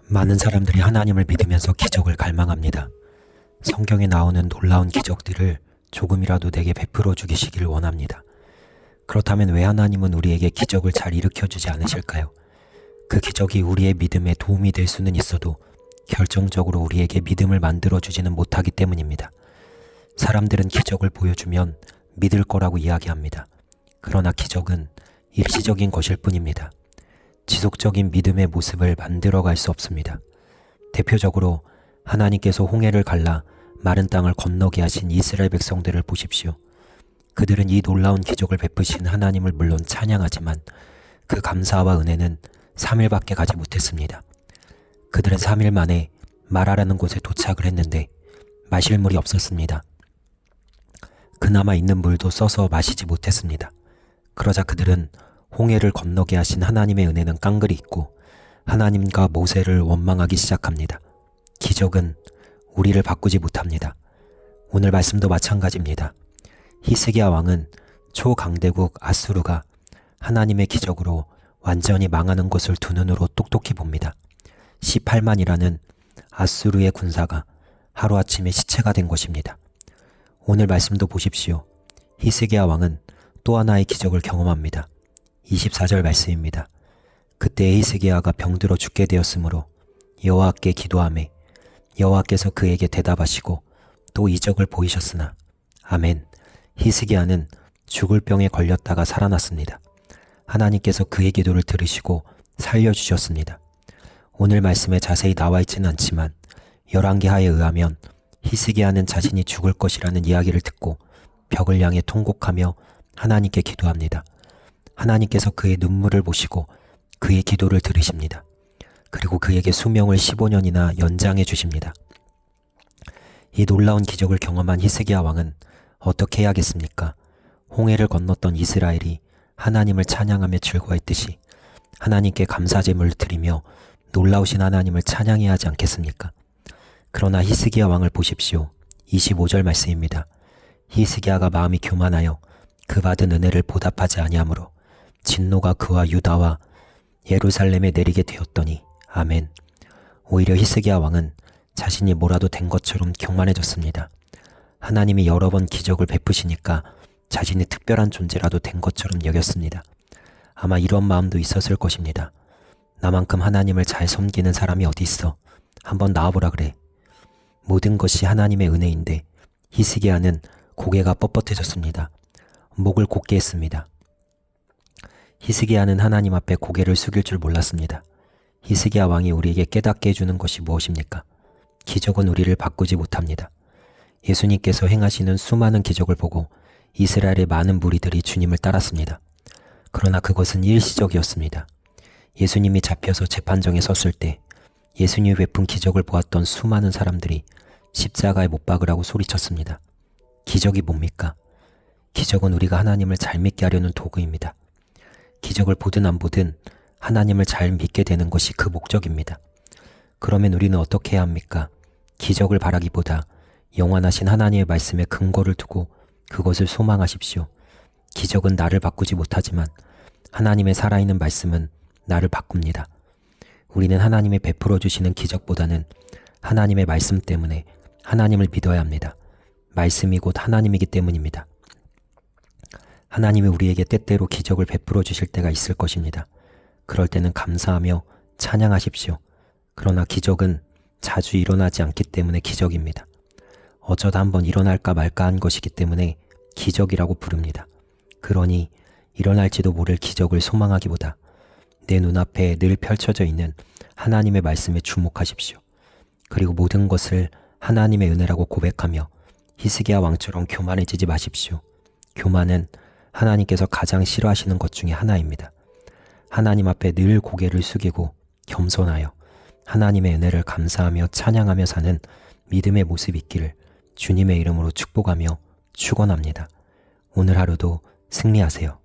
많은 사람들이 하나님을 믿으면서 기적을 갈망합니다. 성경에 나오는 놀라운 기적들을 조금이라도 내게 베풀어 주시기를 원합니다. 그렇다면 왜 하나님은 우리에게 기적을 잘 일으켜 주지 않으실까요? 그 기적이 우리의 믿음에 도움이 될 수는 있어도 결정적으로 우리에게 믿음을 만들어 주지는 못하기 때문입니다. 사람들은 기적을 보여주면 믿을 거라고 이야기합니다. 그러나 기적은 일시적인 것일 뿐입니다. 지속적인 믿음의 모습을 만들어갈 수 없습니다. 대표적으로 하나님께서 홍해를 갈라 마른 땅을 건너게 하신 이스라엘 백성들을 보십시오. 그들은 이 놀라운 기적을 베푸신 하나님을 물론 찬양하지만 그 감사와 은혜는 3일밖에 가지 못했습니다. 그들은 3일 만에 마라라는 곳에 도착을 했는데 마실 물이 없었습니다. 그나마 있는 물도 써서 마시지 못했습니다. 그러자 그들은 홍해를 건너게 하신 하나님의 은혜는 깡그리 잊고 하나님과 모세를 원망하기 시작합니다. 기적은 우리를 바꾸지 못합니다. 오늘 말씀도 마찬가지입니다. 히스기야 왕은 초강대국 아수르가 하나님의 기적으로 완전히 망하는 것을 두 눈으로 똑똑히 봅니다. 18만이라는 아수르의 군사가 하루아침에 시체가 된 것입니다. 오늘 말씀도 보십시오. 히스기야 왕은 또 하나의 기적을 경험합니다. 24절 말씀입니다. 그때 히스기야가 병들어 죽게 되었으므로 여호와께 기도하매 여호와께서 그에게 대답하시고 또 이적을 보이셨으나 아멘. 히스기야는 죽을 병에 걸렸다가 살아났습니다. 하나님께서 그의 기도를 들으시고 살려주셨습니다. 오늘 말씀에 자세히 나와 있지는 않지만 열왕기하에 의하면 히스기야는 자신이 죽을 것이라는 이야기를 듣고 벽을 향해 통곡하며 하나님께 기도합니다. 하나님께서 그의 눈물을 보시고 그의 기도를 들으십니다. 그리고 그에게 수명을 15년이나 연장해 주십니다. 이 놀라운 기적을 경험한 히스기야 왕은 어떻게 해야겠습니까? 홍해를 건넜던 이스라엘이 하나님을 찬양하며 즐거워했듯이 하나님께 감사제물을 드리며 놀라우신 하나님을 찬양해야 하지 않겠습니까? 그러나 히스기야 왕을 보십시오. 25절 말씀입니다. 히스기야가 마음이 교만하여 그 받은 은혜를 보답하지 아니하므로 진노가 그와 유다와 예루살렘에 내리게 되었더니 아멘. 오히려 히스기야 왕은 자신이 뭐라도 된 것처럼 교만해졌습니다. 하나님이 여러 번 기적을 베푸시니까 자신이 특별한 존재라도 된 것처럼 여겼습니다. 아마 이런 마음도 있었을 것입니다. 나만큼 하나님을 잘 섬기는 사람이 어디 있어? 한번 나와보라 그래. 모든 것이 하나님의 은혜인데 히스기야는 고개가 뻣뻣해졌습니다. 목을 곧게 했습니다. 히스기야는 하나님 앞에 고개를 숙일 줄 몰랐습니다. 히스기야 왕이 우리에게 깨닫게 해주는 것이 무엇입니까? 기적은 우리를 바꾸지 못합니다. 예수님께서 행하시는 수많은 기적을 보고 이스라엘의 많은 무리들이 주님을 따랐습니다. 그러나 그것은 일시적이었습니다. 예수님이 잡혀서 재판정에 섰을 때 예수님이 베푼 기적을 보았던 수많은 사람들이 십자가에 못 박으라고 소리쳤습니다. 기적이 뭡니까? 기적은 우리가 하나님을 잘 믿게 하려는 도구입니다. 기적을 보든 안 보든 하나님을 잘 믿게 되는 것이 그 목적입니다. 그러면 우리는 어떻게 해야 합니까? 기적을 바라기보다 영원하신 하나님의 말씀에 근거를 두고 그것을 소망하십시오. 기적은 나를 바꾸지 못하지만 하나님의 살아있는 말씀은 나를 바꿉니다. 우리는 하나님이 베풀어 주시는 기적보다는 하나님의 말씀 때문에 하나님을 믿어야 합니다. 말씀이 곧 하나님이기 때문입니다. 하나님이 우리에게 때때로 기적을 베풀어 주실 때가 있을 것입니다. 그럴 때는 감사하며 찬양하십시오. 그러나 기적은 자주 일어나지 않기 때문에 기적입니다. 어쩌다 한번 일어날까 말까 한 것이기 때문에 기적이라고 부릅니다. 그러니 일어날지도 모를 기적을 소망하기보다 내 눈앞에 늘 펼쳐져 있는 하나님의 말씀에 주목하십시오. 그리고 모든 것을 하나님의 은혜라고 고백하며 히스기야 왕처럼 교만해지지 마십시오. 교만은 하나님께서 가장 싫어하시는 것 중에 하나입니다. 하나님 앞에 늘 고개를 숙이고 겸손하여 하나님의 은혜를 감사하며 찬양하며 사는 믿음의 모습이 있기를 주님의 이름으로 축복하며 축원합니다. 오늘 하루도 승리하세요.